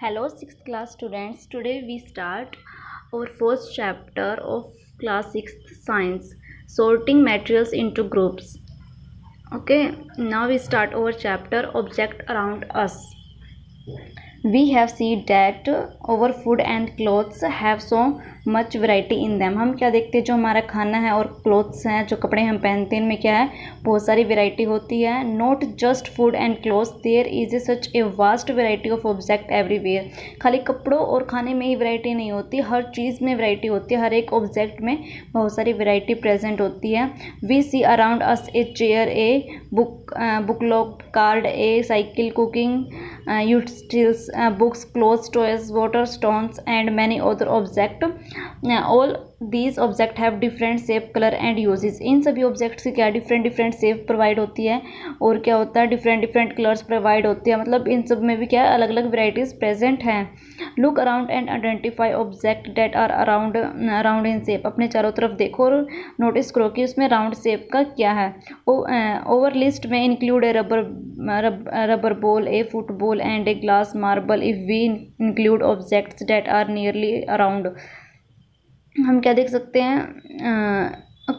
Hello, 6th class students. Today we start our first chapter of class 6th science, sorting materials into groups. Okay, now we start our chapter object around us. We have seen that our food and clothes have so much variety in them. हम क्या देखते हैं, जो हमारा खाना है और clothes हैं, जो कपड़े हम पहनते हैं, इनमें क्या है, बहुत सारी वैरायटी होती है. Not just food and clothes, there is a such a vast variety of object everywhere. खाली कपड़ों और खाने में ही वैरायटी नहीं होती, हर चीज़ में वैरायटी होती है, हर एक ऑब्जेक्ट में बहुत सारी वैरायटी प्रेजेंट होती है. We see around us a chair, a bullock, cart, a cycle, cooking utensils, books, clothes, toys, water, stones, and many other objects. All these objects have different shape, color and uses. इन सभी objects की क्या different different shape provide होती है और क्या होता है, different different colours provide होती है. मतलब इन सब में भी क्या अलग अलग वेराइटीज प्रेजेंट हैं. Look around and identify object that are around in shape. अपने चारों तरफ देखो और नोटिस करो कि उसमें राउंड शेप का क्या है. ओवर लिस्ट में include a rubber ball, a football and a glass marble. If we include objects that are nearly around. हम क्या देख सकते हैं,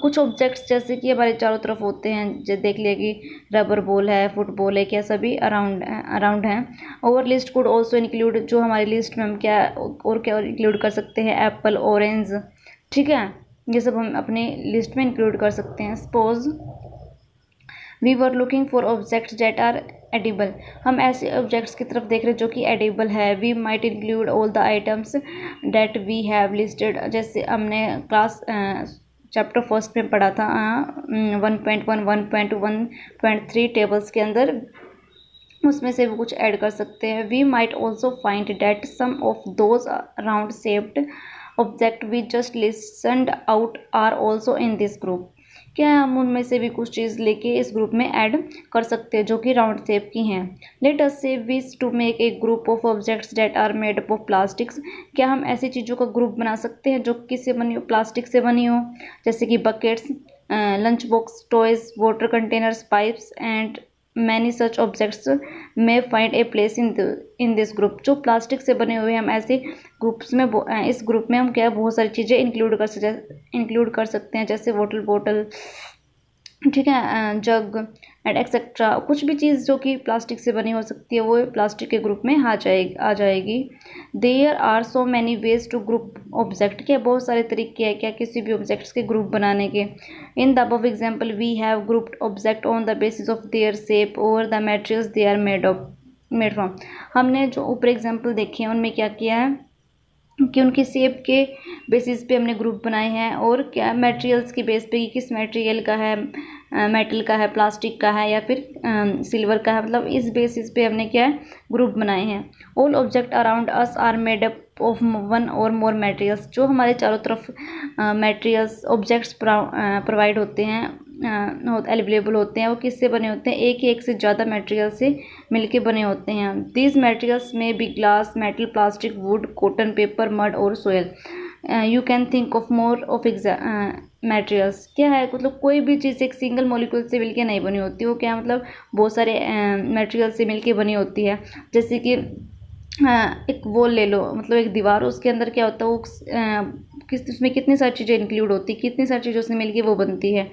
कुछ ऑब्जेक्ट्स जैसे कि हमारे चारों तरफ होते हैं, जो देख लिया कि रबर बॉल है, फुटबॉल है, क्या सभी अराउंड हैं. Over list could also include, जो हमारी लिस्ट में हम क्या और क्या इंक्लूड कर सकते हैं, एप्पल, ऑरेंज. ठीक है, ये सब हम अपने लिस्ट में इंक्लूड कर सकते हैं. Suppose we were looking for objects that are edible. हम ऐसे ऑब्जेक्ट्स की तरफ देख रहे हैं जो कि एडिबल है. We might include all the items that we have listed. जैसे हमने क्लास चैप्टर फर्स्ट में पढ़ा था 1.1, 1.2, 1.3 टेबल्स के अंदर, उसमें से भी कुछ ऐड कर सकते हैं. We might also find that some of those round shaped object we just listed out are also in this group. क्या हम उनमें से भी कुछ चीज़ लेके इस ग्रुप में ऐड कर सकते हैं जो कि राउंड शेप की हैं. Let us say wish to make a group of objects that are made up of plastics. क्या हम ऐसी चीज़ों का ग्रुप बना सकते हैं जो किससे बनी हो, प्लास्टिक से बनी हो, जैसे कि buckets, lunch box, toys, water containers, pipes and many such objects may find a place in this group. जो प्लास्टिक से बने हुए हम ऐसे ग्रुप्स में, इस ग्रुप में हम क्या बहुत सारी चीज़ें इंक्लूड कर सकते हैं, जैसे वाटर बॉटल, ठीक है, जग एंड एक्सेट्रा. कुछ भी चीज़ जो कि प्लास्टिक से बनी हो सकती है वो प्लास्टिक के ग्रुप में आ जाएगी. There are so many ways to group object. क्या बहुत सारे तरीके हैं क्या किसी भी ऑब्जेक्ट्स के ग्रुप बनाने के. In the above example we have grouped object on the basis of their shape और the materials they are made from. हमने जो ऊपर एग्जाम्पल देखे हैं उनमें क्या किया है कि उनकी शेप के बेसिस पे हमने ग्रुप बनाए हैं और क्या मटेरियल्स के बेस पे कि किस मटेरियल का है, मेटल का है, प्लास्टिक का है या फिर सिल्वर का है. मतलब इस बेसिस पे हमने क्या है ग्रुप बनाए हैं. All object around us are made up of one or more materials. जो हमारे चारों तरफ मटेरियल्स ऑब्जेक्ट्स प्रोवाइड होते हैं, अवेलेबल होते हैं, वो किससे बने होते हैं, एक से ज़्यादा मटेरियल से मिलके बने होते हैं. These materials may be glass, metal, plastic, wood, cotton, paper, mud और soil. You can think of more of materials. क्या है, मतलब कोई भी चीज़ एक सिंगल मॉलिक्यूल से मिलके नहीं बनी होती, वो क्या मतलब बहुत सारे मटेरियल से मिलके बनी होती है. जैसे कि एक वॉल ले लो, मतलब एक दीवार, उसके अंदर क्या होता है वो उसमें कितनी सारी चीज़ें इंक्लूड होती है, कितनी सारी चीज़ों से मिलके वो बनती है.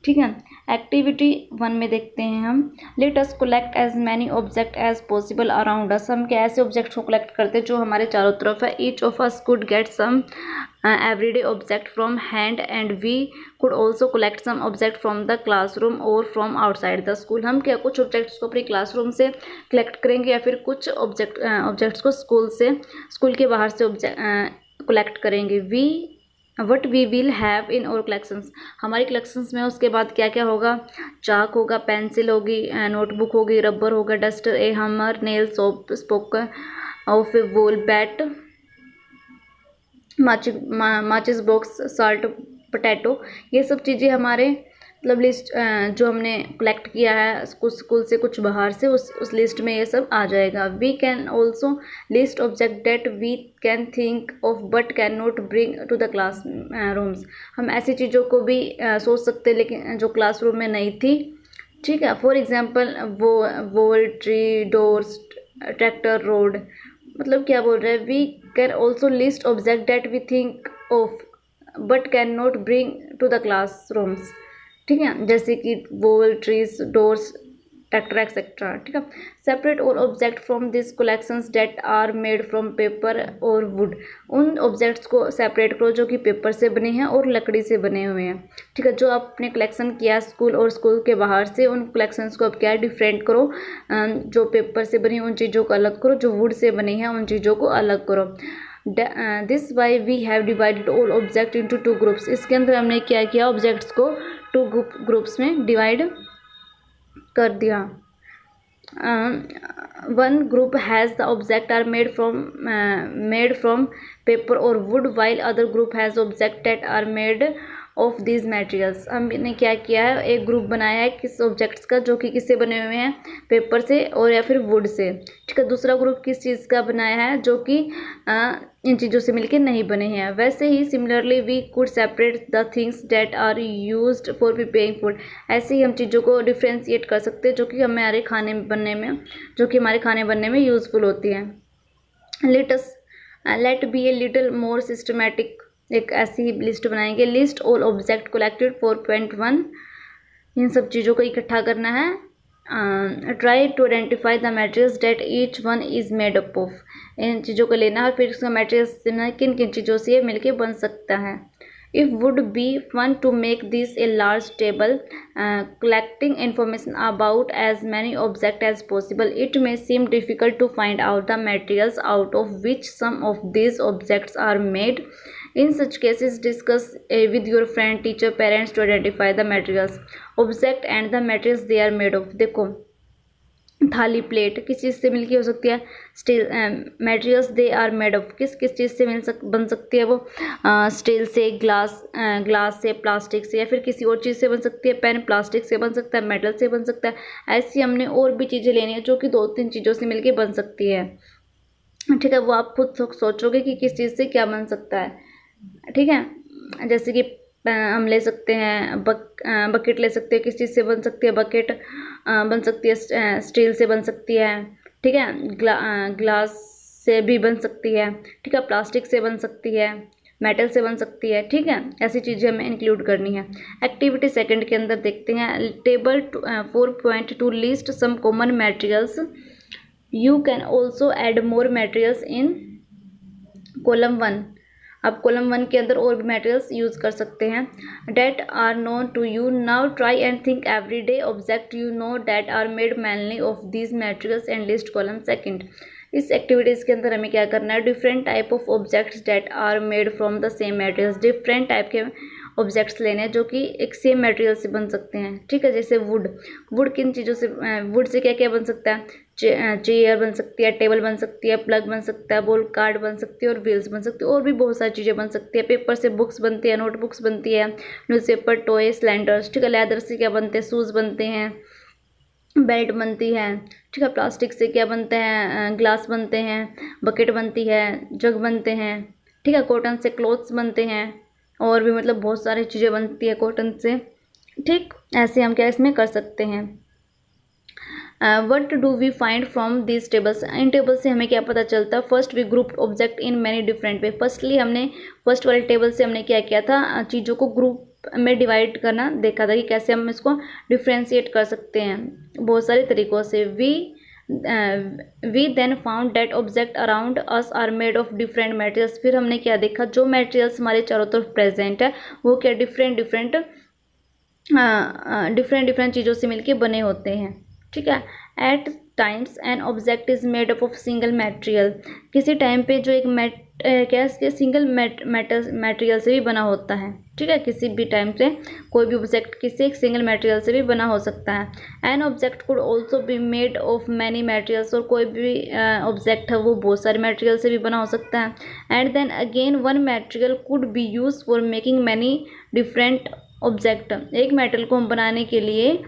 ठीक है, एक्टिविटी 1 में देखते हैं हम. Let us collect as many object as possible around us. हम क्या ऐसे ऑब्जेक्ट्स को कलेक्ट करते हैं जो हमारे चारों तरफ है. Each of us could get some everyday object from hand and we could also collect some object from the classroom or from outside the school. हम क्या कुछ ऑब्जेक्ट्स को अपने क्लासरूम से कलेक्ट करेंगे या फिर कुछ ऑब्जेक्ट्स को स्कूल के बाहर से कलेक्ट करेंगे. What we will have in our collections. हमारी कलेक्शंस में उसके बाद क्या क्या होगा, चाक होगा, पेंसिल होगी, नोटबुक होगी, रबर होगा, डस्टर, ए हमर, nail, soap, spoke of A wall, bat, माचिस बॉक्स, साल्ट, पोटैटो. ये सब चीज़ें हमारे मतलब लिस्ट जो हमने कलेक्ट किया है कुछ स्कूल से कुछ बाहर से, उस लिस्ट में ये सब आ जाएगा. We can also list object that we can think of but can not bring to the class rooms. हम ऐसी चीज़ों को भी सोच सकते हैं लेकिन जो क्लासरूम में नहीं थी. ठीक है, for example wall, tree, doors, tractor, road, मतलब क्या बोल रहे हैं, we can also list object that we think of but can not bring to the classrooms. ठीक है, जैसे कि wall, trees, doors, tractor etcetera. ठीक है, separate out object from this collections that are made from paper और wood. उन objects को separate करो जो कि पेपर से बने हैं और लकड़ी से बने हुए हैं। ठीक है, जो आपने कलेक्शन किया स्कूल और स्कूल के बाहर से, उन कलेक्शंस को अब क्या है, डिफरेंट करो। जो पेपर से बनी उन चीज़ों को अलग करो, जो वुड से बनी हैं उन चीज़ों को अलग करो। This way we have divided all object into two groups. इसके अंदर हमने क्या किया, ऑब्जेक्ट्स को टू ग्रुप्स में डिवाइड कर दिया। One group has the object are made from paper और wood, while other group has object that are made of these materials. हमने क्या किया है, एक ग्रुप बनाया है किस ऑब्जेक्ट्स का, जो कि किससे बने हुए हैं, पेपर से और या फिर वुड से। ठीक है, दूसरा ग्रुप किस चीज़ का बनाया है, जो कि इन चीज़ों से मिलके नहीं बने हैं। वैसे ही similarly we could separate the things that are used for preparing food. ऐसे ही हम चीज़ों को डिफ्रेंशिएट कर सकते हैं जो कि हमारे खाने बनने में यूज़फुल होती हैं। Let be a little more systematic. एक ऐसी ही लिस्ट बनाएंगे, लिस्ट ऑल ऑब्जेक्ट कलेक्टेड 4.1। इन सब चीज़ों को इकट्ठा करना है। Try to identify the materials that each one is made up of. इन चीज़ों को लेना है और फिर इसका मटेरियल्स किन किन चीज़ों से ये मिलके बन सकता है। It would be fun to make this a large table, collecting information about as many objects as possible. It may seem difficult to find out the materials out of which some of these objects are made. In such cases, discuss with your friend, teacher, parents to identify the materials, object and the materials they are made of. देखो, थाली, plate किस चीज़ से मिलके हो सकती है, steel. Materials they are made of, किस किस चीज़ से बन सकती है वो, स्टील से, ग्लास से, प्लास्टिक से, या फिर किसी और चीज़ से बन सकती है। पेन प्लास्टिक से बन सकता है, मेटल से बन सकता है। ऐसी हमने और भी चीज़ें लेनी है जो कि 2-3 चीज़ों से मिलके बन सकती है। ठीक है, वो आप खुद सोचोगे कि किस चीज़ से क्या बन सकता है। ठीक है, जैसे कि हम ले सकते हैं बकेट ले सकते हैं, किस चीज़ से बन सकती है बकेट, बन सकती है स्टील से बन सकती है। ठीक है, ग्लास से भी बन सकती है। ठीक है, प्लास्टिक से बन सकती है, मेटल से बन सकती है। ठीक है, ऐसी चीज़ें हमें इंक्लूड करनी है। एक्टिविटी सेकंड के अंदर देखते हैं, table 4.2 list some common materials. You can also add more materials in column 1। आप कॉलम 1 के अंदर और भी मटेरियल्स यूज़ कर सकते हैं। That are known to you now, try and think every day object you know that are made mainly of these materials and list column second. इस activities के अंदर हमें क्या करना है, different type of objects that are made from the same materials. Different type के objects लेने हैं जो कि एक सेम मटेरियल से बन सकते हैं। ठीक है, जैसे वुड किन चीज़ों से, वुड से क्या क्या बन सकता है, चेयर बन सकती है, टेबल बन सकती है, प्लग बन सकता है, बॉल कार्ड बन सकती है और व्हील्स बन सकती है, और भी बहुत सारी चीज़ें बन सकती है। पेपर से बुक्स बनती है, नोटबुक्स बनती है, न्यूज़पेपर, टॉय, सिलेंडर्स। ठीक है, लेदर से क्या बनते हैं, शूज़ बनते हैं, बेल्ट बनती है। ठीक है, प्लास्टिक से क्या बनते हैं, ग्लास बनते हैं, बकेट बनती है, जग बनते हैं। ठीक है, कॉटन से क्लोथ्स बनते हैं, और भी मतलब बहुत सारी चीज़ें बनती है कॉटन से। ठीक, ऐसे हम क्या इसमें कर सकते हैं। What do we find from this tables. इन टेबल से हमें क्या पता चलता है, first we group object in many different way. Firstly हमने फर्स्ट वाले टेबल से हमने क्या किया था, चीज़ों को ग्रुप में डिवाइड करना देखा था कि कैसे हम इसको डिफ्रेंशिएट कर सकते हैं बहुत सारे तरीक़ों से। We then found that object around us are made of different materials. फिर हमने क्या देखा, जो मटेरियल्स हमारे चारों तरफ प्रेजेंट है वो क्या डिफरेंट डिफरेंट चीज़ों से मिलके बने होते हैं। ठीक है, at times an object is made up of single material. किसी टाइम पे जो एक सिंगल मटेरियल से भी बना होता है। ठीक है, किसी भी टाइम से कोई भी ऑब्जेक्ट किसी एक सिंगल मटेरियल से भी बना हो सकता है। An object could also be made of many materials. और कोई भी ऑब्जेक्ट है वो बहुत सारे मटेरियल से भी बना हो सकता है। And then again one material could be use for making many different object. एक मेटल को हम बनाने के लिए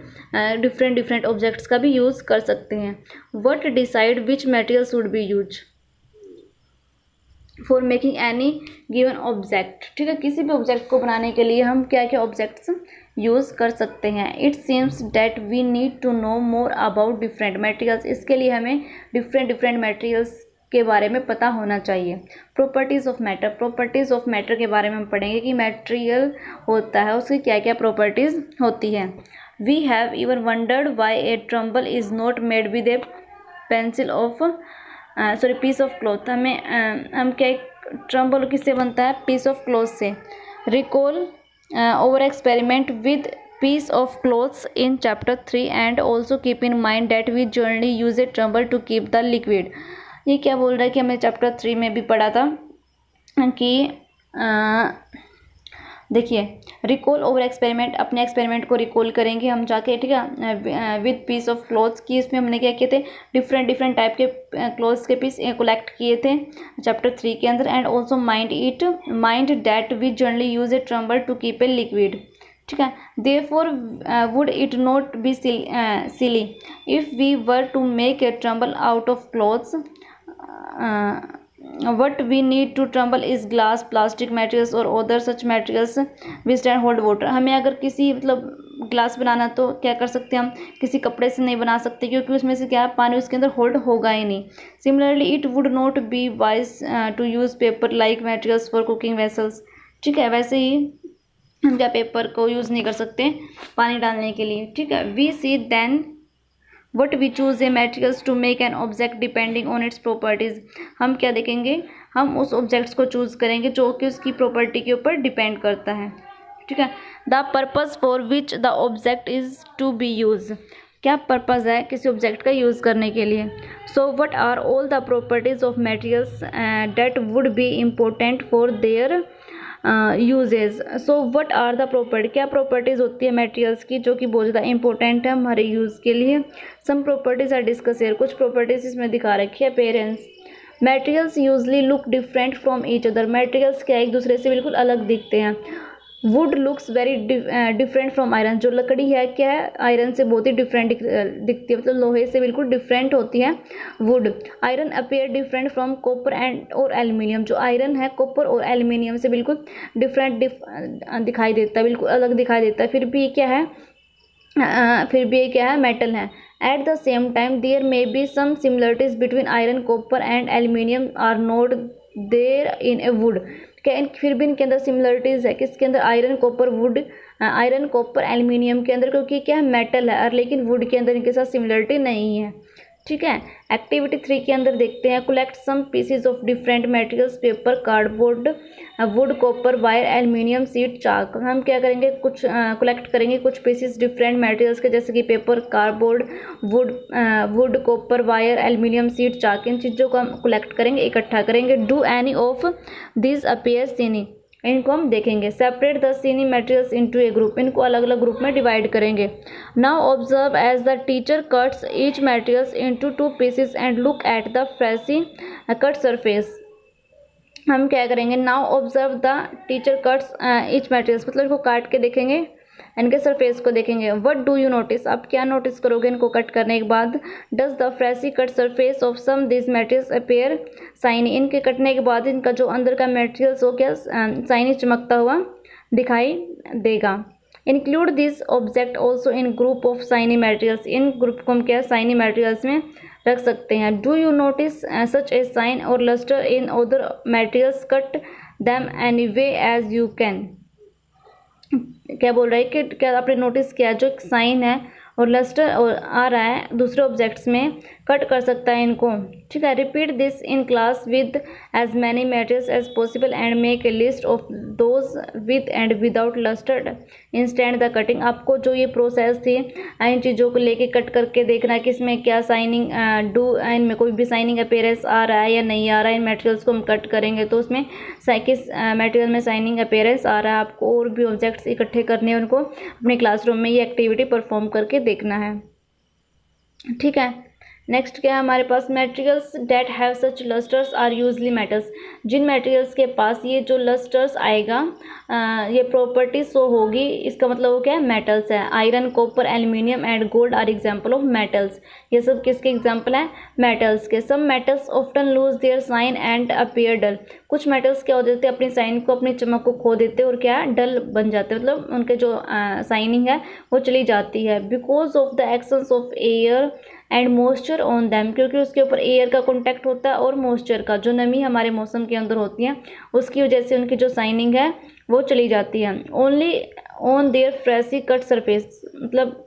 डिफरेंट ऑब्जेक्ट्स का भी यूज़ कर सकते हैं। What decide which material should be use for making any given object. ठीक है, किसी भी ऑब्जेक्ट को बनाने के लिए हम क्या क्या ऑब्जेक्ट्स यूज़ कर सकते हैं। It seems that we need to know more about different materials. इसके लिए हमें डिफरेंट मटेरियल्स के बारे में पता होना चाहिए। Properties of matter, properties of matter के बारे में हम पढ़ेंगे कि मटेरियल होता है उसकी क्या क्या प्रॉपर्टीज़ होती हैं। We have even wondered why a tumbler is not made with a pencil of piece of cloth. हम क्या ट्रम्बल किससे बनता है? पीस ऑफ क्लॉथ से। Recall our experiment with piece of clothes in chapter 3 and also keep in mind that we generally use a tremble to keep the liquid। ये क्या बोल रहा है कि हमने चैप्टर 3 में भी पढ़ा था कि देखिए रिकॉल ओवर एक्सपेरिमेंट, अपने एक्सपेरिमेंट को रिकॉल करेंगे हम जाके, ठीक है, विद पीस ऑफ क्लॉथ्स की। इसमें हमने क्या किए थे? डिफरेंट टाइप के क्लॉथ्स के पीस कलेक्ट किए थे चैप्टर 3 के अंदर। And also mind that we generally use a tumbler to keep a liquid, ठीक है। Therefore would it not be silly if we were to make a tumbler out of clothes. what we need to tremble is glass, plastic materials और other such materials which can hold water। हमें अगर किसी मतलब glass बनाना तो क्या कर सकते हैं हम? किसी कपड़े से नहीं बना सकते क्योंकि उसमें से क्या पानी उसके अंदर होल्ड होगा ही नहीं। Similarly it would not be wise to use paper like materials for cooking vessels, ठीक है। वैसे ही हम क्या पेपर को यूज़ नहीं कर सकते पानी डालने के लिए, ठीक है। We see then what we choose a materials to make an object depending on its properties. हम क्या देखेंगे? हम उस ऑब्जेक्ट्स को चूज़ करेंगे जो कि उसकी प्रॉपर्टी के ऊपर डिपेंड करता है, ठीक है। The purpose for which the object is to be use, क्या पर्पज़ है किसी ऑब्जेक्ट का यूज़ करने के लिए। So what are all the properties of materials that would be important for their uses. So what are the property, क्या properties होती है मटेरियल्स की जो कि बहुत ज़्यादा इंपॉर्टेंट है हमारे यूज़ के लिए। सम प्रॉपर्टीज़ आर डिस्कस हियर, कुछ प्रॉपर्टीज़ इसमें दिखा रखी है। Parents, materials usually look different from each other, materials क्या एक दूसरे से बिल्कुल अलग दिखते हैं। Would looks very different from iron, जो लकड़ी है क्या है आयरन से बहुत ही डिफरेंट दिखती है, मतलब लोहे से बिल्कुल डिफरेंट होती है would. Iron appear different from copper and और एल्युमिनियम, जो आयरन है कॉपर और एल्युमिनियम से बिल्कुल डिफरेंट दिखाई देता है, बिल्कुल अलग दिखाई देता है। फिर भी ये क्या है मेटल है। At the same time there may be some similarities between iron copper and aluminium are not there in a wood, फिर भी इनके अंदर सिमिलरिटीज़ है। किसके अंदर? Iron copper wood, iron copper aluminium के अंदर, क्योंकि क्या है मेटल है, और लेकिन वुड के अंदर इनके साथ सिमिलरिटी नहीं है, ठीक है। एक्टिविटी 3 के अंदर देखते हैं collect some pieces of different materials, paper, cardboard, wood, copper, wire, aluminium sheet, chalk. हम क्या करेंगे? कुछ कलेक्ट करेंगे कुछ पीसेस डिफरेंट मटेरियल्स के, जैसे कि paper, cardboard, wood, copper, wire, aluminium sheet, chalk. इन चीज़ों को हम कलेक्ट करेंगे, इकट्ठा करेंगे। Do any of this appear shiny, इनको हम देखेंगे। Separate the shiny materials into a group, इनको अलग अलग ग्रुप में डिवाइड करेंगे। Now observe as the teacher cuts each materials into 2 pieces and look at the freshly cut surface. हम क्या करेंगे? Now observe the teacher cuts each materials, मतलब इनको काट के देखेंगे, इनके सरफेस को देखेंगे। व्हाट डू यू नोटिस, आप क्या नोटिस करोगे इनको कट करने के बाद? Does the freshly cut surface of some this materials appear shiny, इनके कटने के बाद इनका जो अंदर का मटेरियल्स हो क्या शाइनी, चमकता हुआ दिखाई देगा। Include this object also in group of shiny materials, in group को हम क्या शाइनी मटेरियल्स में रख सकते हैं। Do you notice such a shine or lustre in other materials, cut them any way as you can. क्या बोल रहा है कि क्या आपने नोटिस किया जो साइन है और लस्टर और आ रहा है दूसरे ऑब्जेक्ट्स में, कट कर सकता है इनको, ठीक है। Repeat this in class with as many materials as possible and make a list of those with and without luster instant the cutting. आपको जो ये प्रोसेस थी इन चीज़ों को लेके कट करके देखना कि इसमें क्या साइनिंग इनमें कोई भी साइनिंग अपेयरेंस आ रहा है या नहीं आ रहा है। इन मटेरियल्स को हम कट करेंगे तो उसमें किस मटेरियल में साइनिंग अपेयरेंस आ रहा है। आपको और भी ऑब्जेक्ट्स इकट्ठे करने हैं, उनको अपने क्लासरूम में ये एक्टिविटी परफॉर्म करके देखना है, ठीक है। नेक्स्ट क्या है हमारे पास? Materials that have such lustres are usually metals, जिन मटेरियल्स के पास ये जो लस्टर्स आएगा ये प्रॉपर्टी शो होगी, इसका मतलब वो क्या है? मेटल्स है। Iron, copper, aluminium and gold are example of metals, ये सब किसके एग्जाम्पल हैं? मेटल्स के। Some metals often lose their shine and appear dull, कुछ मेटल्स क्या हो जाते हैं अपनी साइन को, अपनी चमक को खो देते हैं और क्या डल बन जाते हैं, मतलब उनके जो साइनिंग है वो चली जाती है। Because of the actions of air and moisture on them, क्योंकि उसके ऊपर एयर का कॉन्टैक्ट होता है और मॉइस्चर का, जो नमी हमारे मौसम के अंदर होती है उसकी वजह से उनकी जो शाइनिंग है वो चली जाती है। Only on their freshie cut surface, मतलब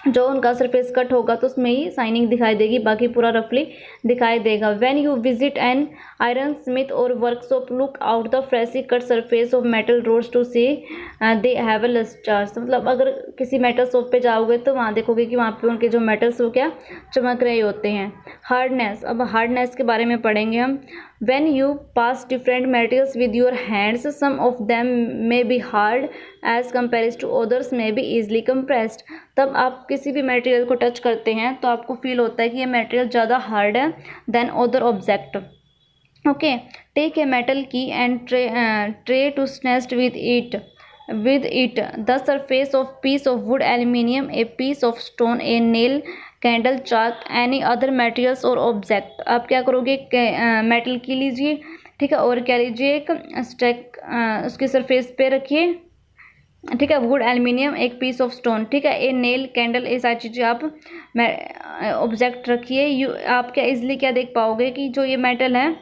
जो उनका सरफेस कट होगा तो उसमें ही शाइनिंग दिखाई देगी, बाकी पूरा रफली दिखाई देगा। When you visit an iron smith or workshop, look out the freshly cut surface of metal rods to see they have a lustres, मतलब अगर किसी मेटल शॉप पे जाओगे तो वहाँ देखोगे कि वहाँ पे उनके जो मेटल्स वो क्या चमक रहे होते हैं। हार्डनेस, अब हार्डनेस के बारे में पढ़ेंगे हम। When you pass different materials with your hands, some of them may be hard as compared to others may be easily compressed। तब आप किसी भी मटेरियल को टच करते हैं तो आपको फील होता है कि ये मटेरियल ज़्यादा हार्ड है than other object. Okay, take a metal key and try to स्नेस्ट with it the surface of piece of wood, aluminium, a piece of stone, a nail, candle, chalk, any other materials or object. आप क्या करोगे, metal की लीजिए, ठीक है, और क्या लीजिए, एक स्टैक उसके सरफेस पे रखिए, ठीक है, वुड, एल्युमिनियम, एक पीस ऑफ स्टोन, ठीक है, ए नेल, कैंडल, ये सारी चीज़ें आप ऑब्जेक्ट रखिए। आप क्या इजली क्या देख पाओगे कि जो ये मेटल है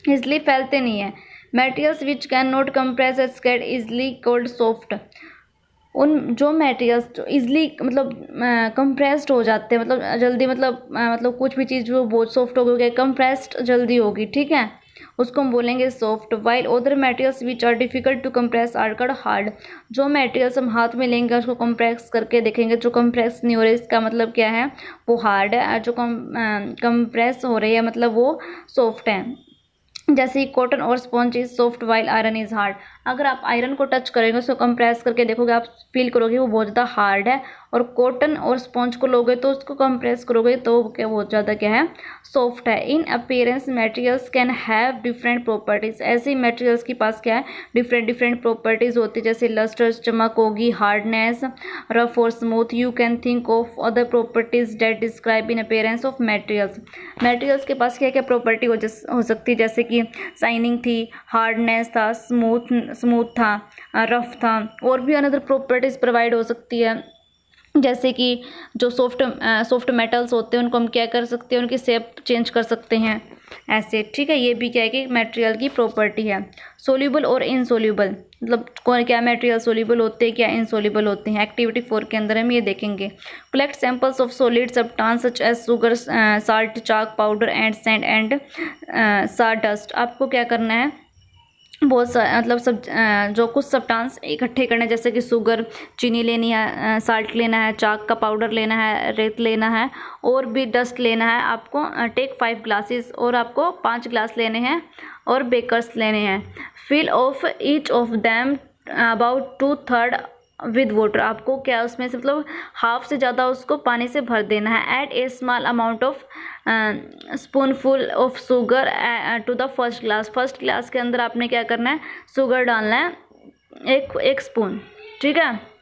इजली फैलते नहीं है। Materials which can not compress as get easily called soft, उन जो मटेरियल्स जो इजली मतलब कंप्रेस्ड हो जाते हैं, मतलब जल्दी, मतलब कुछ भी चीज़ जो बहुत सॉफ्ट होगी कंप्रेस्ड जल्दी होगी, ठीक है, उसको हम बोलेंगे soft. While other materials which are difficult to compress are called hard, जो मटेरियल्स हम हाथ में लेंगे उसको कंप्रेस करके देखेंगे, जो कंप्रेस नहीं हो रहे इसका मतलब क्या है, वो हार्ड है, और जो कंप्रेस हो रही है मतलब वो सॉफ्ट है। जैसे कॉटन और sponge is soft while iron is hard, अगर आप आयरन को टच करेंगे उसको कंप्रेस करके देखोगे आप फील करोगे वो बहुत ज़्यादा हार्ड है, और कॉटन और स्पॉन्ज को लोगे तो उसको कंप्रेस करोगे तो क्या बहुत ज़्यादा क्या है, सॉफ्ट है। इन appearance materials can have different properties, ऐसे ही मटेरियल्स के पास क्या है डिफरेंट डिफरेंट प्रॉपर्टीज होती है, जैसे लस्टर्स, चमक होगी, हार्डनेस, रफ और smooth. You can think of other properties that describe in appearance of materials, materials के पास क्या क्या प्रॉपर्टी हो सकती है, जैसे कि शाइनिंग थी, हार्डनेस था, स्मूथ था, रफ था, और भी अनदर प्रॉपर्टीज प्रोवाइड हो सकती है, जैसे कि जो सॉफ्ट मेटल्स होते हैं उनको हम क्या कर सकते हैं, उनकी शेप चेंज कर सकते हैं ऐसे, ठीक है, ये भी क्या है कि मटेरियल की प्रॉपर्टी है। सोल्यूबल और इनसोल्यूबल, मतलब कौन क्या मटेरियल सोल्यूबल होते हैं क्या इनसोल्यूबल होते हैं, एक्टिविटी 4 के अंदर हम ये देखेंगे। Collect samples of solid substance such as sugar, salt, chalk powder and sand and sawdust. आपको क्या करना है, बहुत सारे मतलब जो कुछ सब्सटेंस इकट्ठे करने, जैसे कि शुगर, चीनी लेनी है, साल्ट लेना है, चाक का पाउडर लेना है, रेत लेना है, और भी डस्ट लेना है आपको। टेक 5 ग्लासेस, और आपको 5 ग्लास लेने हैं और बेकर्स लेने हैं। Fill of each of them about 2/3 with water, आपको क्या उसमें से मतलब हाफ से ज़्यादा उसको पानी से भर देना है। Add a small amount of spoonful of sugar to the first glass के अंदर आपने क्या करना है, शुगर डालना है एक स्पून, ठीक है।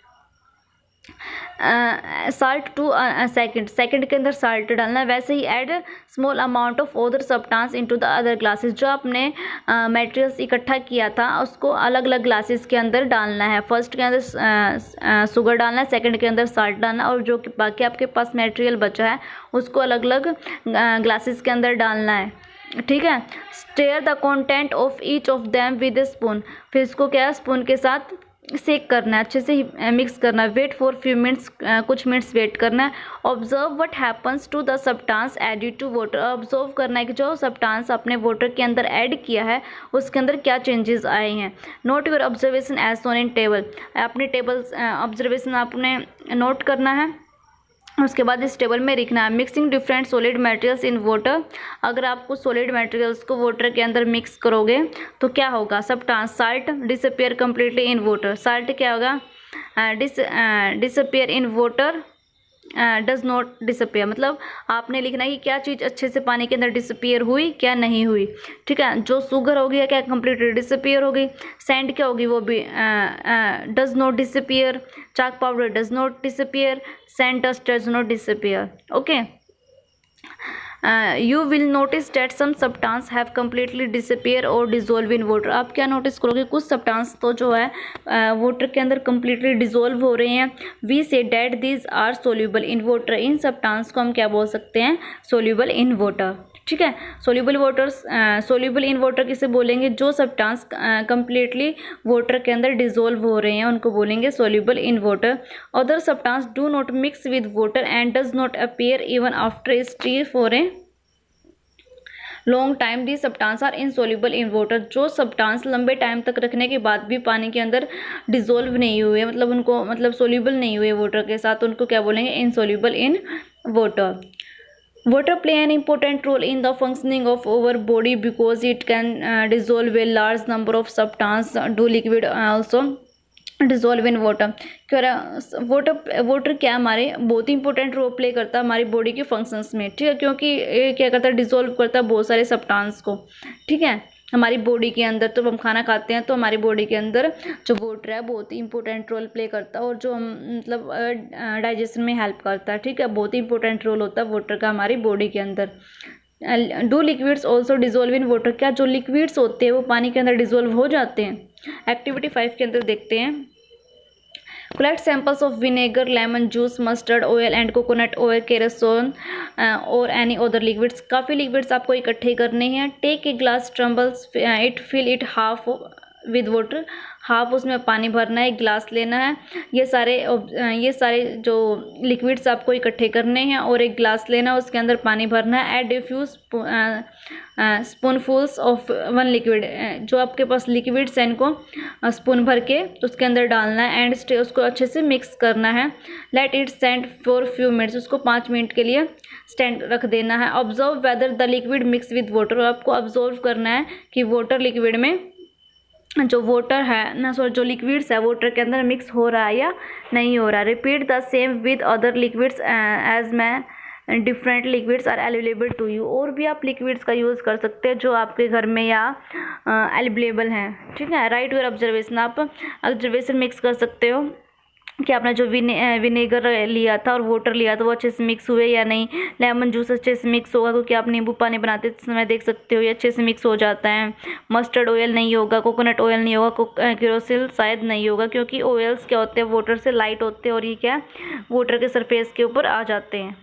साल्ट टू सेकंड के अंदर साल्ट डालना है। वैसे ही add small amount of other substance into the other glasses, जो आपने मटेरियल्स इकट्ठा किया था उसको अलग अलग ग्लासेस के अंदर डालना है। फर्स्ट के अंदर शुगर डालना है, सेकंड के अंदर साल्ट डालना है, और जो बाकी आपके पास मटेरियल बचा है उसको अलग अलग ग्लासेस के अंदर डालना है, ठीक है। Stir the content of each of them with a spoon, फिर इसको क्या स्पून के साथ सेक करना है, अच्छे से मिक्स करना है। वेट फॉर फ्यू मिनट्स, कुछ मिनट्स वेट करना है। Observe what happens to the substance added to water, observe करना है कि जो सब्सटेंस आपने वाटर के अंदर ऐड किया है उसके अंदर क्या चेंजेस आए हैं। Note your observation as shown in table, अपनी टेबल ऑब्जर्वेशन आपने नोट करना है, उसके बाद इस टेबल में लिखना है। Mixing different solid materials in water, अगर आप कुछ सॉलिड मटेरियल्स को वाटर के अंदर मिक्स करोगे तो क्या होगा, substance salt disappear completely in water, salt क्या होगा, disappear in water, does not disappear, मतलब आपने लिखना है कि क्या चीज़ अच्छे से पानी के अंदर डिसअपियर हुई क्या नहीं हुई, ठीक है। जो शुगर होगी या क्या कम्प्लीटली डिसअपियर होगी, सैंड क्या होगी वो भी does not disappear, chalk powder does not disappear, sand dust does not disappear, okay. You will notice that some substance have completely disappear or dissolve in water. आप क्या नोटिस करोगे, कुछ substance तो जो है वाटर के अंदर कम्प्लीटली डिजोल्व हो रहे हैं। We say that these are soluble in water. इन सब्सटेंस को हम क्या बोल सकते हैं, सोल्यूबल इन वाटर। ठीक है, सोल्यूबल इन वाटर किसे बोलेंगे, जो सब्सटेंस कम्प्लीटली वाटर के अंदर डिजोल्व हो रहे हैं उनको बोलेंगे soluble in water. Other substance do not mix with water and does not appear even after stir for a long time the substance are insoluble in water. जो substance लंबे time तक रखने के बाद भी पानी के अंदर डिजोल्व नहीं हुए, मतलब उनको सोल्यूबल नहीं हुए वाटर के साथ, उनको क्या बोलेंगे, insoluble in water. Water play an important role in the functioning of our body because it can dissolve a large number of substance. Do liquid also dissolve in water. Water क्या हमारे बहुत ही important role play करता है हमारी body के functions में। ठीक है, क्योंकि ये क्या करता है, डिजोल्व करता है बहुत सारे सब्सटेंस को। ठीक है, हमारी बॉडी के अंदर तो हम खाना खाते हैं तो हमारी बॉडी के अंदर जो वाटर है बहुत ही इंपॉर्टेंट रोल प्ले करता है और जो हम डाइजेशन में हेल्प करता है। ठीक है, बहुत ही इंपॉर्टेंट रोल होता है वाटर का हमारी बॉडी के अंदर। Do liquids also dissolve in water. क्या जो लिक्विड्स होते हैं वो पानी के अंदर डिजोल्व हो जाते हैं। एक्टिविटी 5 के अंदर देखते हैं, collect samples of vinegar, lemon juice, mustard oil and coconut oil, kerosene or any other liquids. काफ़ी लिक्विड्स आपको इकट्ठे करने हैं। Take a glass, tumblers it, fill it half with water. Half उसमें पानी भरना है, एक ग्लास लेना है। ये सारे जो लिक्विड्स आपको इकट्ठे करने हैं और एक ग्लास लेना है, उसके अंदर पानी भरना है। Add a few spoonfuls of one liquid. जो आपके पास लिक्विड्स हैं इनको स्पून भर के उसके अंदर डालना है एंड स्टे, उसको अच्छे से मिक्स करना है। Let it stand for few minutes. उसको 5 मिनट के लिए स्टैंड रख देना है। Observe whether the liquid mix with water. आपको ऑब्जर्व करना है कि वाटर लिक्विड में जो वाटर है जो लिक्विड्स है वाटर के अंदर मिक्स हो रहा है या नहीं हो रहा। Repeat the same with other liquids as many different liquids are available to you. और भी आप लिक्विड्स का यूज़ कर सकते हैं जो आपके घर में या अवेलेबल हैं। ठीक है, राइट योर ऑब्जर्वेशन। आप ऑब्जर्वेशन मिक्स कर सकते हो कि आपने जो विनेगर लिया था और वाटर लिया था वो अच्छे से मिक्स हुए या नहीं। लेमन जूस अच्छे से मिक्स होगा क्योंकि आप नींबू पानी बनाते समय देख सकते हो ये अच्छे से मिक्स हो जाता है। मस्टर्ड ऑयल नहीं होगा, कोकोनट ऑयल नहीं होगा, केरोसिन शायद नहीं होगा क्योंकि ऑयल्स क्या होते हैं वाटर से लाइट होते हैं और ये क्या वाटर के सरफेस के ऊपर आ जाते हैं।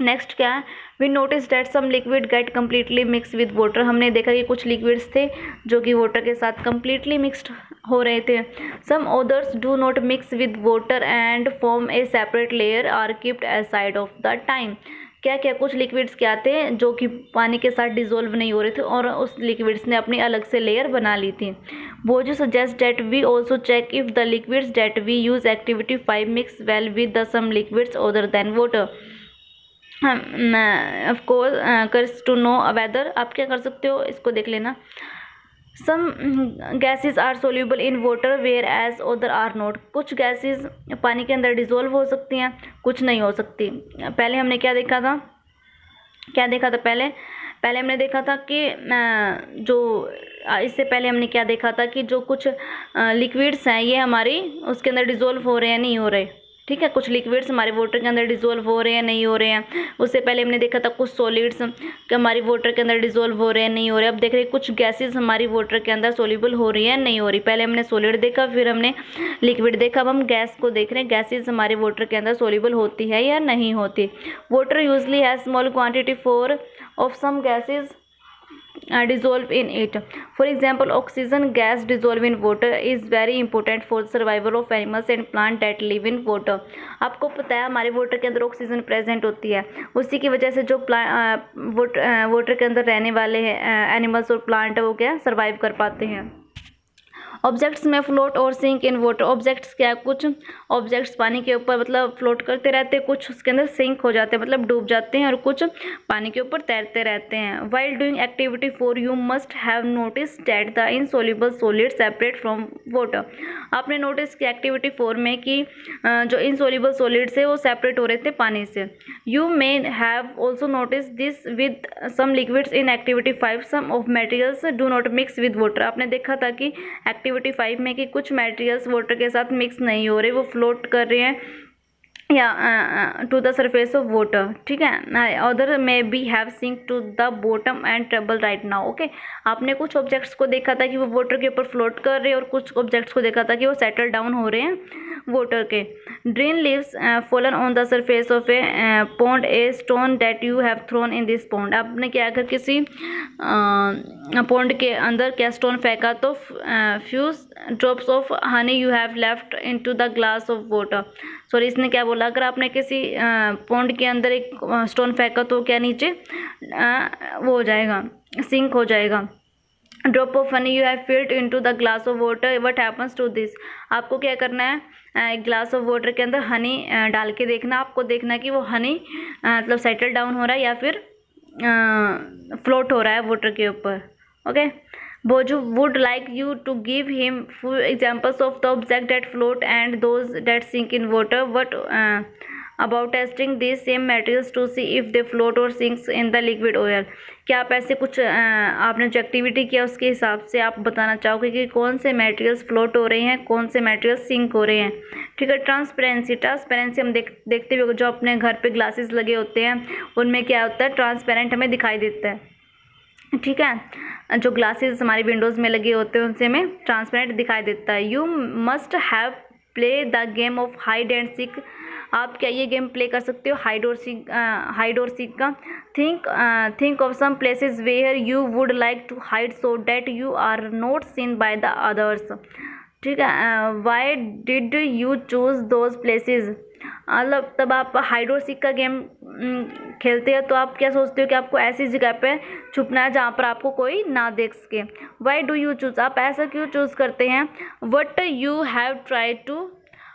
नेक्स्ट क्या है, we notice that some liquid get completely mix with water. हमने देखा कि कुछ लिक्विड्स थे जो कि वाटर के साथ कम्प्लीटली मिक्सड हो रहे थे। Some others do not mix with water and form a separate layer are kept aside of the time. क्या क्या कुछ लिक्विड्स क्या थे जो कि पानी के साथ डिजोल्व नहीं हो रहे थे और उस लिक्विड्स ने अपनी अलग से लेयर बना ली थी। वो जो suggest that we also check if the liquids that we use activity 5 mix well with the some liquids other than water. Of course to know whether. आप क्या कर सकते हो, इसको देख लेना। Some gases are soluble in water where as other are not. कुछ gases पानी के अंदर डिजोल्व हो सकती हैं, कुछ नहीं हो सकती। पहले हमने क्या देखा था पहले हमने देखा था कि इससे पहले हमने क्या देखा था कि जो कुछ लिक्विड्स हैं ये हमारी उसके अंदर डिजोल्व हो रहे हैं नहीं हो रहे। ठीक है, कुछ लिक्विड्स हमारे वाटर के अंदर डिजोल्व हो रहे हैं नहीं हो रहे हैं। उससे पहले हमने देखा था कुछ सॉलिड्स कि हमारी वाटर के अंदर डिजोल्व हो रहे हैं नहीं हो रहे। अब देख रहे हैं कुछ गैसेस हमारी वाटर के अंदर सोल्यूबल हो रही है नहीं हो रही। पहले हमने सॉलिड देखा, फिर हमने लिक्विड देखा, अब हम गैस को देख रहे हैं गैसेस हमारे वाटर के अंदर सोल्यूबल होती है या नहीं होती। Water usually has small quantity of some gases dissolve in it. For example, oxygen gas dissolve in water is very important for the survival of animals and plant that live in water. आपको पता है हमारे water के अंदर oxygen present होती है, उसी की वजह से जो वाटर के अंदर रहने वाले एनिमल्स और प्लांट है वो क्या सर्वाइव कर पाते हैं। ऑब्जेक्ट्स में फ्लोट और सिंक इन वाटर। ऑब्जेक्ट्स क्या, कुछ ऑब्जेक्ट्स पानी के ऊपर मतलब फ्लोट करते रहते हैं, कुछ उसके अंदर सिंक हो जाते हैं मतलब डूब जाते हैं और कुछ पानी के ऊपर तैरते रहते हैं। While doing activity 4 you must have notice that the insoluble solid separate from water. आपने नोटिस की एक्टिविटी 4 में कि जो इनसोल्यूबल सॉलिड्स है वो सेपरेट हो रहे थे पानी से। You may have also notice this with some liquids in activity 5 some of materials do not mix with water. आपने देखा था कि एक्टिविटी 5 में कि कुछ मटेरियल्स वाटर के साथ मिक्स नहीं हो रहे, वो फ्लोट कर रहे हैं या to the surface of water, ठीक है। Other may be have sink to the bottom and trouble right now, okay. आपने कुछ ऑब्जेक्ट्स को देखा था कि वो वाटर के ऊपर फ्लोट कर रहे हैं, और कुछ ऑब्जेक्ट्स को देखा था कि वो सेटल डाउन हो रहे हैं वाटर के। Green leaves fallen on the surface of A pond, a stone that you have thrown in this pond. आपने क्या अगर किसी पॉन्ड के अंदर क्या स्टोन फेंका, तो few drops of honey you have left into the glass of water. Sorry, इसने क्या बोला, अगर आपने किसी पॉन्ड के अंदर एक स्टोन फेंका तो क्या नीचे वो हो जाएगा, सिंक हो जाएगा। Drop of honey you have filled into the glass of water, what happens to this. आपको क्या करना है, एक ग्लास ऑफ वाटर के अंदर हनी डाल के देखना, आपको देखना कि वो हनी मतलब सेटल डाउन हो रहा है या फिर फ्लोट हो रहा है वाटर के ऊपर, ओके। बोजू would like you to give him few examples of the object that float and those that sink in water. What about testing these same materials to see if they float or sinks in the liquid oil? क्या आप ऐसे कुछ आपने जो activity किया उसके हिसाब से आप बताना चाहोगे कि कौन से मटेरियल्स फ्लोट हो रहे हैं, कौन से मटेरियल्स सिंक हो रहे हैं, ठीक है। ट्रांसपेरेंसी हम देखते हुए जो अपने घर पे ग्लासेस लगे होते हैं उनमें क्या होता है, ट्रांसपेरेंट हमें दिखाई देता है, ठीक है। जो ग्लासेस हमारी विंडोज़ में लगे होते हैं उनसे हमें ट्रांसपेरेंट दिखाई देता है। You must have play the game of hide and seek. आप क्या ये गेम प्ले कर सकते हो, हाइड और सीक का। Think of some places where you would like to hide so that you are not seen by the others, ठीक है। Why did you choose those places. मतलब तब आप हाइड और सीक का गेम खेलते हैं तो आप क्या सोचते हो कि आपको ऐसी जगह पे छुपना है जहाँ पर आपको कोई ना देख सके। वाई डू यू चूज़, आप ऐसा क्यों चूज़ करते हैं। What you have try to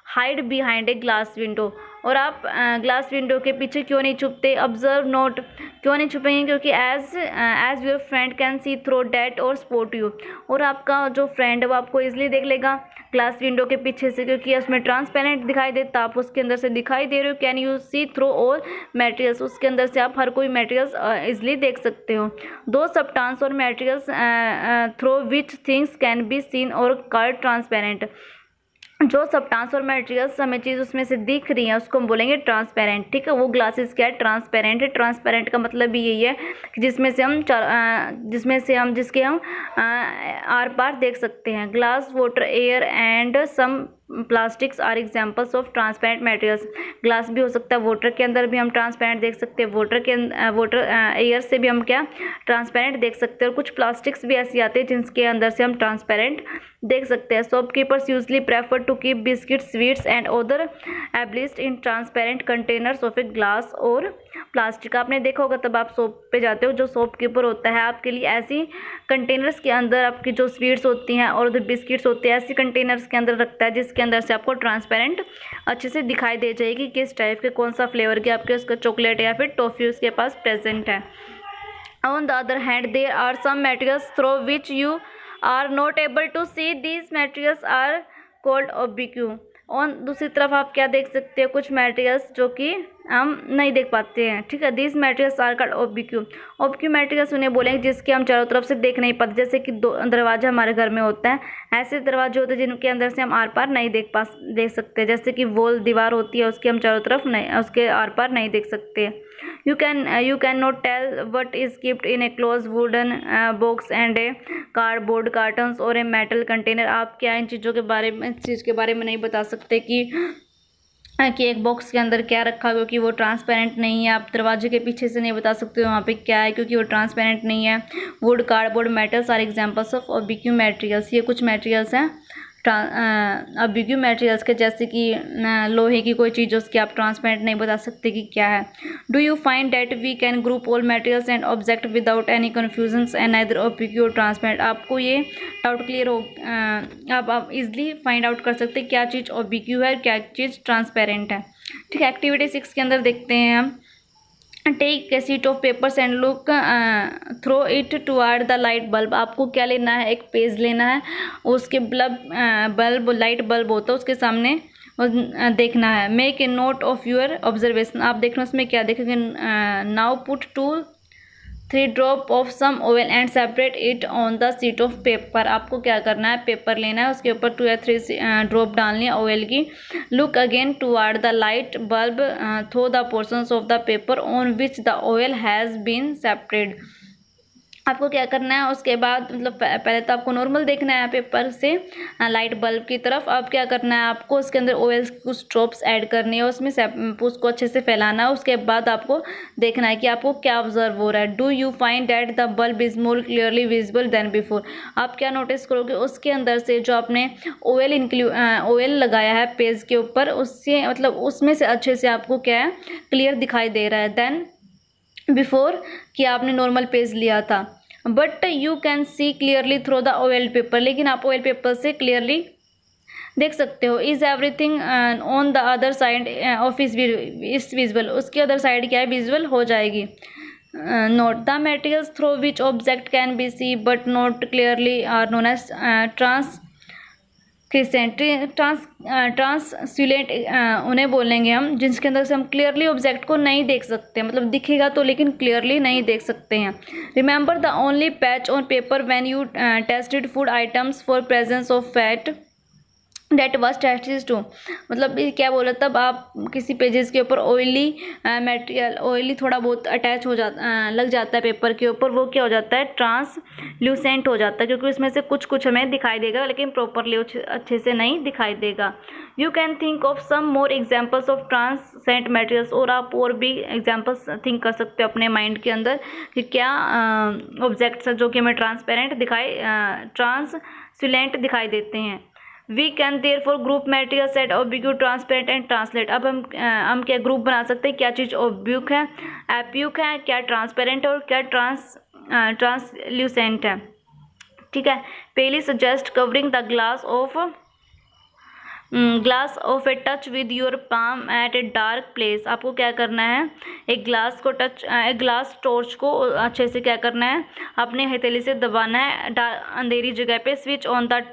hide behind a glass window, और आप ग्लास विंडो के पीछे क्यों नहीं छुपते। ऑब्जर्व नोट, क्यों नहीं छुपेंगे, क्योंकि as your friend can see through that और स्पॉट यू, और आपका जो फ्रेंड है वो आपको ईजिली देख लेगा ग्लास विंडो के पीछे से, क्योंकि उसमें ट्रांसपेरेंट दिखाई देता, आप उसके अंदर से दिखाई दे रहे हो। Can you see through all materials, उसके अंदर से आप हर कोई मटेरियल्स ईजिली देख सकते हो। दो सब्सटेंस और materials through which things can be seen और कॉल्ड ट्रांसपेरेंट। जो सब्सटेंस और मटेरियल्स हमें चीज़ उसमें से दिख रही है उसको हम बोलेंगे ट्रांसपेरेंट, ठीक है। वो ग्लासेस क्या है, ट्रांसपेरेंट है। ट्रांसपेरेंट का मतलब भी यही है कि जिसमें से हम जिसके हम आर पार देख सकते हैं। Glass, water, air and some plastics are examples of transparent materials. Glass भी हो सकता है, वाटर के अंदर भी हम ट्रांसपेरेंट देख सकते हैं, वाटर एयर से भी हम क्या ट्रांसपेरेंट देख सकते हैं, और कुछ प्लास्टिक्स भी ऐसी आते हैं जिनके अंदर से हम ट्रांसपेरेंट देख सकते हैं। Shopkeepers usually prefer to keep biscuits, sweets and other edibles in transparent containers of a glass or plastic. आपने देखा होगा तब आप शॉप पे जाते हो, जो शॉपकीपर होता है आपके लिए ऐसी कंटेनर्स के अंदर आपकी जो स्वीट्स होती हैं और जो बिस्किट्स होते हैं ऐसी कंटेनर्स के अंदर रखता है जिसके अंदर से आपको ट्रांसपेरेंट अच्छे से दिखाई दे जाएगी किस टाइप के, कौन सा फ्लेवर के आपके उसका चॉकलेट या फिर टॉफ़ी उसके पास प्रेजेंट है। On the other hand, there are some materials through which you are not able to see. These materials are called oblique. और दूसरी तरफ आप क्या देख सकते हो, कुछ मटेरियल्स जो कि हम नहीं देख पाते हैं, ठीक है। This materials are called opaque. Opaque materials उन्हें बोलेंगे जिसके हम चारों तरफ से देख नहीं पाते, जैसे कि दरवाजा हमारे घर में होता है, ऐसे दरवाजे होते हैं जिनके अंदर से हम आर पार नहीं देख सकते, जैसे कि वॉल, दीवार होती है उसके हम चारों तरफ नहीं, उसके आर पार नहीं देख सकते। You can not tell what is kept in a closed wooden box and a cardboard cartons or a metal container. आप क्या इन चीज़ों के बारे में, इस चीज़ के बारे में नहीं बता सकते कि एक बॉक्स के अंदर क्या रखा है, क्योंकि वो ट्रांसपेरेंट नहीं है। आप दरवाजे के पीछे से नहीं बता सकते हो वहाँ पे क्या है, क्योंकि वो ट्रांसपेरेंट नहीं है। Wood, cardboard, metals are examples of opaque materials. ये कुछ मटेरियल्स हैं ऑब्लिक्यू मटेरियल्स के, जैसे कि लोहे की कोई चीज़ उसकी आप ट्रांसपेरेंट नहीं बता सकते कि क्या है। Do you find that we can group all materials and object without any confusions and neither opaque or transparent. आपको ये डाउट क्लियर हो, आप इजली फाइंड आउट कर सकते हैं क्या चीज़ ऑब्लिक्यू है, क्या चीज़ ट्रांसपेरेंट है, ठीक है। एक्टिविटी 6 के अंदर देखते हैं हम। Take a sheet of papers and look through it toward the light bulb. आपको क्या लेना है, एक पेज लेना है, उसके बल्ब लाइट बल्ब होता है उसके सामने देखना है। Make a note of your observation. आप देखना उसमें क्या देखेंगे। Now put two 3 drop of some oil and separate it on the sheet of paper. आपको क्या करना है, पेपर लेना है, उसके ऊपर 2 या 3 ड्रॉप डालनी है ऑयल की। Look again toward the light bulb through the portions of the paper on which the oil has been separated. आपको क्या करना है, उसके बाद मतलब पहले तो आपको नॉर्मल देखना है पेपर से लाइट बल्ब की तरफ। अब क्या करना है, आपको उसके अंदर ऑयल कुछ ड्रॉप्स ऐड करनी है, उसमें उसको अच्छे से फैलाना है। उसके बाद आपको देखना है कि आपको क्या ऑब्जर्व हो रहा है। Do you find that the bulb is more clearly visible than before. आप क्या नोटिस करोगे, उसके अंदर से जो आपने ऑयल लगाया है पेज के ऊपर, उससे मतलब उसमें से अच्छे से आपको क्या है, क्लियर दिखाई दे रहा है देन बिफोर कि आपने नॉर्मल पेज लिया था। But you can see clearly through the oil paper, लेकिन आप ऑयल पेपर से क्लियरली देख सकते हो। Is everything on the other side of is visible, उसकी अदर साइड क्या है, विजुअल हो जाएगी। Note the materials through which object can be see but not clearly are known as translucent उन्हें बोलेंगे हम, जिसके अंदर से हम क्लियरली ऑब्जेक्ट को नहीं देख सकते, मतलब दिखेगा तो लेकिन क्लियरली नहीं देख सकते हैं। Remember the only patch on paper when you tested food items for presence of fat that was tests too. मतलब ये क्या बोला, तब आप किसी पेजेस के ऊपर ऑयली मटेरियल, ऑयली थोड़ा बहुत अटैच हो जाता लग जाता है पेपर के ऊपर, वो क्या हो जाता है, ट्रांसल्यूसेंट हो जाता है, क्योंकि इसमें से कुछ कुछ हमें दिखाई देगा लेकिन प्रॉपरली अच्छे से नहीं दिखाई देगा। You can think of some more examples of translucent materials, और आप और भी एग्जाम्पल्स थिंक कर सकते हो अपने माइंड के अंदर कि क्या ऑब्जेक्ट्स जो कि हमें ट्रांसल्यूसेंट दिखाई देते हैं। We can therefore group material set opaque transparent and translucent. अब हम क्या ग्रुप बना सकते हैं, क्या चीज़ ऑब्यूक है, एप्यूक है, क्या ट्रांसपेरेंट है और क्या ट्रांसल्यूसेंट है। ठीक है, पहली suggest covering the glass of a torch with your palm at a dark place. आपको क्या करना है, एक ग्लास टॉर्च को अच्छे से क्या करना है, अपने हथेली से दबाना है अंधेरी जगह पे। Switch on the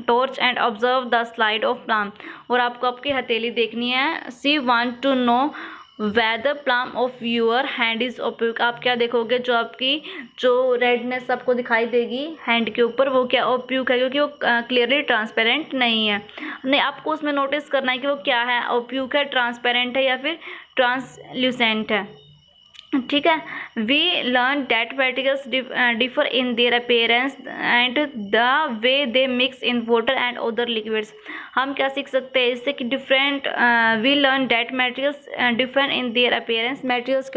torch and observe the slide of palm, और आपको आपकी हथेली देखनी है। See want to know whether palm of your hand is opaque. आप क्या देखोगे, जो आपकी जो रेडनेस आपको दिखाई देगी हैंड के ऊपर, वो क्या ओप्यूक है, क्योंकि वो क्लियरली ट्रांसपेरेंट नहीं है। नहीं, आपको उसमें नोटिस करना है कि वो क्या है, ओप्यूक है, ट्रांसपेरेंट है या फिर ट्रांसल्यूसेंट है। ठीक है, we learn that particles differ in their appearance and the way they mix in water and other liquids. हम क्या सीख सकते हैं इससे कि we learn that materials different in their appearance, materials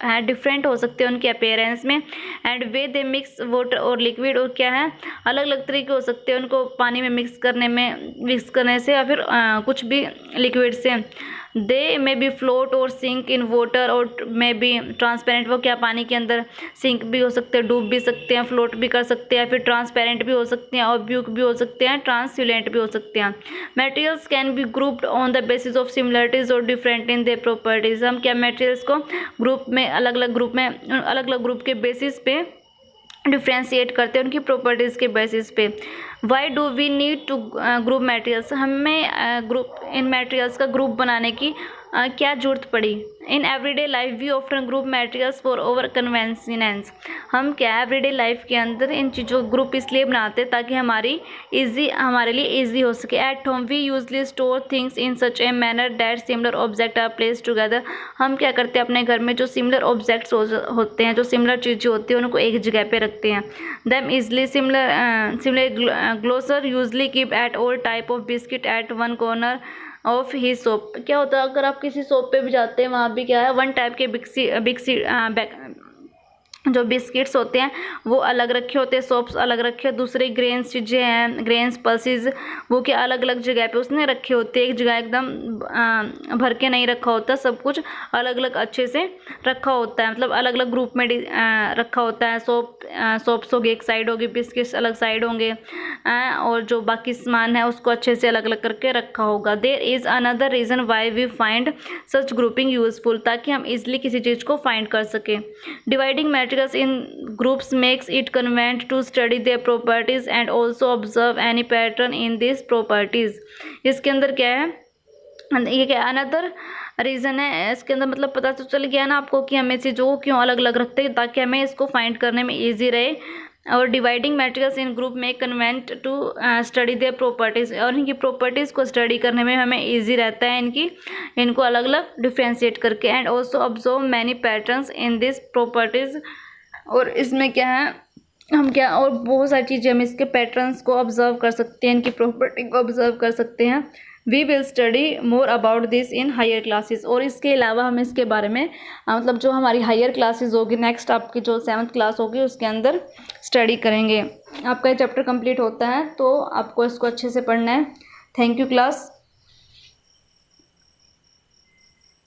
हैं डिफरेंट हो सकते हैं उनके अपीयरेंस में, and way they mix water और लिक्विड, और क्या है, अलग अलग तरीके हो सकते हैं उनको पानी में मिक्स करने से या फिर कुछ भी लिक्विड से। दे मे बी फ्लोट और सिंक इन वाटर और मे बी ट्रांसपेरेंट, वो क्या पानी के अंदर सिंक भी हो सकते हैं, डूब भी सकते हैं, फ्लोट भी कर सकते हैं, फिर ट्रांसपेरेंट भी हो सकते हैं, ऑब्यूक भी हो सकते हैं, ट्रांसल्यूसेंट भी हो सकते हैं। Materials can be grouped on the basis of similarities और डिफरेंट इन देयर प्रॉपर्टीज। हम क्या मटेरियल्स को अलग अलग ग्रुप के बेसिस पे डिफ्रेंशिएट करते हैं, उनकी प्रॉपर्टीज़ के बेसिस पे। Why do we need to group materials, हमें इन मटेरियल्स का ग्रुप बनाने की क्या ज़रूरत पड़ी। In everyday life we often group materials for over convenience. हम क्या एवरीडे लाइफ के अंदर इन चीज़ों ग्रुप इसलिए बनाते हैं ताकि हमारे लिए ईजी हो सके। At home we usually store things in such a manner that similar object are place together. हम क्या करते हैं, अपने घर में जो सिमिलर ऑब्जेक्ट्स होते हैं, जो सिमिलर चीज़ें होती हैं, उनको एक जगह पे रखते हैं। Them easily similar grocer usually keep at all type of biscuit at one corner of he shop. क्या होता है, अगर आप किसी शॉप पे भी जाते हैं, वहाँ भी क्या है, वन टाइप के जो बिस्किट्स होते हैं वो अलग रखे होते हैं, सोप्स अलग रखे, दूसरे ग्रेन्स चीज़ें हैं, ग्रेन्स पल्सेस, वो क्या अलग अलग जगह पे उसने रखे होते हैं, एक जगह एकदम भर के नहीं रखा होता, सब कुछ अलग अलग अच्छे से रखा होता है, मतलब अलग अलग ग्रुप में रखा होता है। सोप्स होगी एक साइड होगी, बिस्किट्स अलग साइड होंगे, और जो बाकी सामान है उसको अच्छे से अलग अलग करके रखा होगा। There is another reason why we find such grouping useful, ताकि हम इजली किसी चीज़ को फाइंड कर सकें। Dividing in groups makes it convenient to study their properties and also observe any pattern in these properties। इसके अंदर क्या है, ये क्या अनदर रीज़न है इसके अंदर, मतलब पता तो चल गया ना आपको कि हमें चीज़ों को क्यों अलग अलग रखते हैं, ताकि हमें इसको फाइंड करने में ईजी रहे। और डिवाइडिंग मटेरियल्स इन ग्रुप में convenient to study their properties, और इनकी प्रॉपर्टीज़ को स्टडी करने में हमें ईजी रहता है इनको अलग अलग डिफ्रेंशिएट करके। And also observe many patterns in this properties, और इसमें क्या है हम क्या और बहुत सारी चीज़ें हम इसके पैटर्न्स को ऑब्जर्व कर सकते हैं, इनकी प्रॉपर्टी को ऑब्जर्व कर सकते हैं। We will study more about this in higher classes, और इसके अलावा हम इसके बारे में मतलब जो हमारी हायर क्लासेस होगी, नेक्स्ट आपकी जो 7th क्लास होगी उसके अंदर स्टडी करेंगे। आपका ये चैप्टर कंप्लीट होता है तो आपको इसको अच्छे से पढ़ना है। Thank you class.